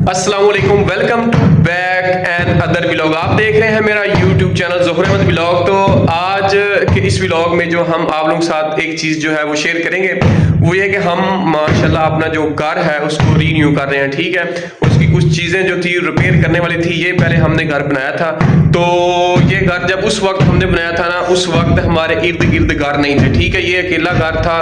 अस्सलाम वालेकुम, welcome to back and other vlog. आप देख रहे हैं मेरा YouTube channel Zohar Ahmed vlog. तो आज के इस व्लॉग में जो हम आप लोगों के साथ एक चीज़ जो है वो शेयर करेंगे वो ये कि हम माशाल्लाह अपना जो घर है उसको रीन्यू कर रहे हैं। ठीक है, उसकी कुछ चीज़ें जो थी रिपेयर करने वाली थी। ये पहले हमने घर बनाया था, तो ये घर जब उस वक्त हमने बनाया था ना, उस वक्त हमारे इर्द गिर्द घर नहीं थे। ठीक है, ये अकेला घर था।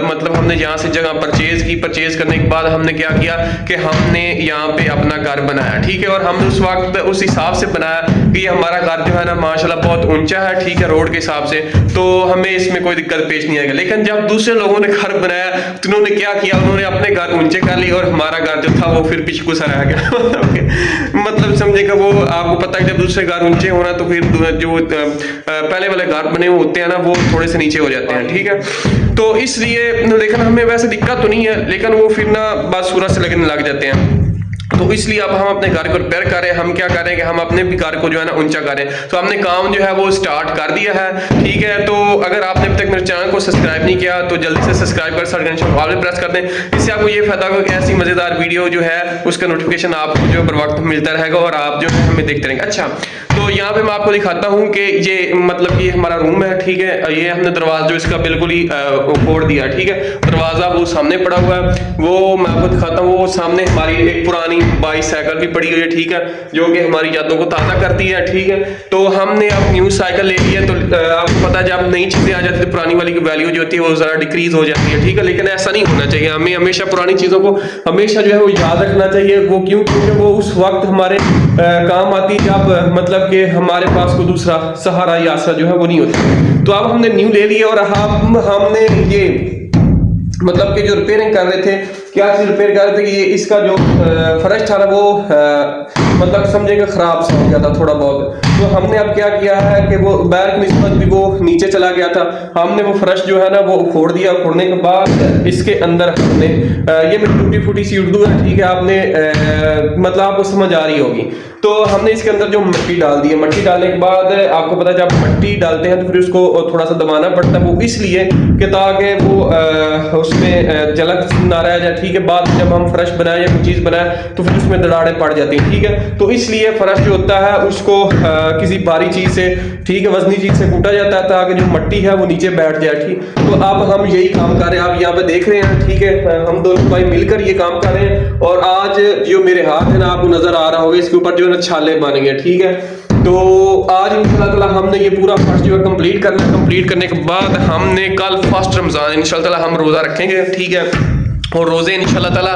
मतलब हमने यहाँ से जगह परचेज की। परचेज करने के बाद हमने क्या किया कि हमने यहाँ पे अपना घर बनाया। ठीक है, और हमने उस वक्त उस हिसाब से बनाया कि ये हमारा घर जो है ना माशाल्लाह बहुत ऊंचा है। ठीक है, रोड के हिसाब से, तो हमें इसमें कोई दिक्कत पेश नहीं आएगा। लेकिन जब दूसरे लोगों ने घर बनाया तो उन्होंने क्या किया, उन्होंने अपने घर ऊंचे कर लिए और हमारा घर जो था वो फिर पीछे कुछ रह गया। मतलब समझेगा वो, आपको पता है जब दूसरे घर ऊंचे होना तो फिर जो पहले वाले घर बने हुए होते हैं ना वो थोड़े से नीचे हो जाते हैं। ठीक है, तो इसलिए लेकिन हमें वैसे दिक्कत तो नहीं है, लेकिन वो फिर ना बात सूरत से लगने लग जाते हैं। तो इसलिए अब हम अपने घर को रिपेयर कर रहे हैं। हम क्या कर रहे हैं कि हम अपने भी घर को जो है ना ऊंचा करें। तो हमने काम जो है वो स्टार्ट कर दिया है। ठीक है, तो अगर आपने अब तक मेरे चैनल को सब्सक्राइब नहीं किया तो जल्दी से सब्सक्राइब कर वाले प्रेस कर दें। इससे आपको ये फायदा होगा कि ऐसी मजेदार वीडियो जो है उसका नोटिफिकेशन आपको जो बर वक्त मिलता रहेगा और आप जो है हमें देखते रहेंगे। अच्छा, तो यहाँ पे मैं आपको दिखाता हूँ कि ये मतलब ये हमारा रूम है। ठीक है, ये हमने दरवाजा जो इसका बिल्कुल ही फोड़ दिया। ठीक है, दरवाजा वो सामने पड़ा हुआ है, वो मैं आपको दिखाता हूँ। वो सामने हमारी एक पुरानी बाईसाइकिल भी पड़ी हुई है। ठीक है, जो कि हमारी यादों को ताज़ा करती है। ठीक है, तो हमने अब न्यू साइकिल ले ली है। तो आपको पता है जब नई चीजें आ जाती है पुरानी वाली की वैल्यू जो होती है वो जरा डिक्रीज हो जाती है। ठीक है, लेकिन ऐसा नहीं होना चाहिए। हमें हमेशा पुरानी चीजों को हमेशा जो है वो याद रखना चाहिए। वो क्यों? क्योंकि वो उस वक्त हमारे काम आती जब मतलब कि हमारे पास कोई दूसरा सहारा या आसरा जो है वो नहीं होता। तो अब हमने न्यू ले लिया और हमने ये मतलब कि जो रिपेयरिंग कर रहे थे, क्या चीज रिपेयर कर रहे थे कि ये इसका जो फर्श था ना वो मतलब समझेगा खराब सा हो गया था थोड़ा बहुत। तो हमने अब क्या किया है कि वो बैर की निस्बत भी वो नीचे चला गया था। हमने वो फर्श जो है ना वो उखोड़ दिया। उखोड़ने के बाद इसके अंदर हमने ये मेरी टूटी फूटी सी उर्दू है। ठीक है, आपने मतलब आपको समझ आ रही होगी। तो हमने इसके अंदर जो मिट्टी डाल दी है। मिट्टी डालने के बाद आपको पता है जब मिट्टी डालते हैं तो फिर उसको थोड़ा सा दबाना पड़ता है। वो इसलिए कि ताकि वो उसमें झलक ना रह जाए। ठीक है, बाद में जब हम फर्श बनाए या कोई चीज बनाए तो फिर उसमें दरारें पड़ जाती हैं। ठीक है, तो इसलिए फर्श जो होता है उसको किसी भारी चीज से, ठीक है, वजनी चीज से कूटा जाता है ताकि जो मिट्टी है वो नीचे बैठ जाए। ठीक, तो अब हम यही काम कर रहे हैं। आप यहाँ पे देख रहे हैं। ठीक है, हम दोनों भाई मिलकर ये काम कर रहे हैं। और आज जो मेरे हाथ है ना आपको नजर आ रहा होगा, इसके ऊपर जो है ना छाले बन गए। ठीक है, तो आज इंशाल्लाह हमने ये पूरा फर्श जो है कंप्लीट करना है। कंप्लीट करने के बाद हमने कल फर्स्ट रमजान इंशाल्लाह हम रोजा रखेंगे। ठीक है, और रोजे इंशाल्लाह ताला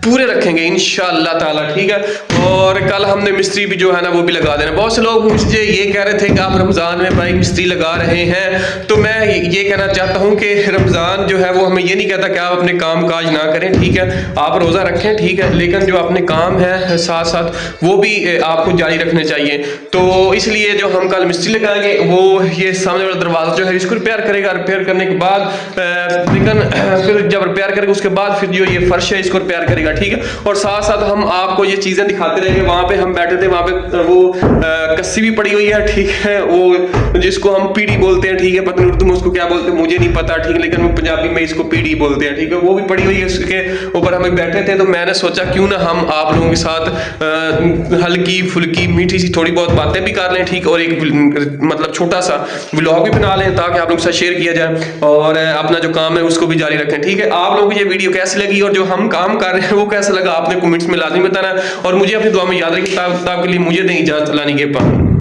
पूरे रखेंगे इंशाल्लाह ताला। ठीक है, और कल हमने मिस्त्री भी जो है ना वो भी लगा देना। बहुत से लोग मुझे ये कह रहे थे कि आप रमजान में भाई मिस्त्री लगा रहे हैं, तो मैं ये कहना चाहता हूं कि रमजान जो है वो हमें ये नहीं कहता कि आप अपने काम काज ना करें। ठीक है, आप रोजा रखें। ठीक है, लेकिन जो अपने काम है साथ साथ वो भी आपको जारी रखने चाहिए। तो इसलिए जो हम कल मिस्त्री लगाएंगे वो ये सामने वाला दरवाजा जो है इसको रिपेयर करेगा। रिपेयर करने के बाद लेकिन फिर जब रिपेयर करेगा उसके बाद फिर जो ये फर्श है इसको रिपेयर करेगा। ठीक है, और साथ साथ हम आपको ये चीजें दिखाते रहेंगे। वहां पे हम बैठे थे, वहां पे वो कस्सी भी पड़ी हुई है। ठीक है, वो जिसको हम पीढ़ी बोलते हैं। ठीक है, पता नहीं उर्दू में उसको क्या बोलते हैं मुझे नहीं पता। ठीक है, लेकिन वो पंजाबी में इसको पीढ़ी बोलते हैं। ठीक है, वो भी पड़ी हुई है, उसके ऊपर हम बैठे थे। तो मैंने सोचा क्यों ना हम आप लोगों के साथ हल्की फुल्की मीठी सी थोड़ी बहुत बातें भी कर लें। ठीक, और एक मतलब छोटा सा व्लॉग भी बना लें ताकि आप लोगों के साथ शेयर किया जाए और अपना जो काम है उसको भी जारी रखें। ठीक है, आप लोगों को ये वीडियो कैसी लगी और जो हम काम कर रहे हैं वो कैसा लगा आपने कमेंट्स में लाजमी बताना। और मुझे अपनी दुआ में याद रखिए, तब के लिए मुझे दें इजाजत। अल्लाह निगहबान।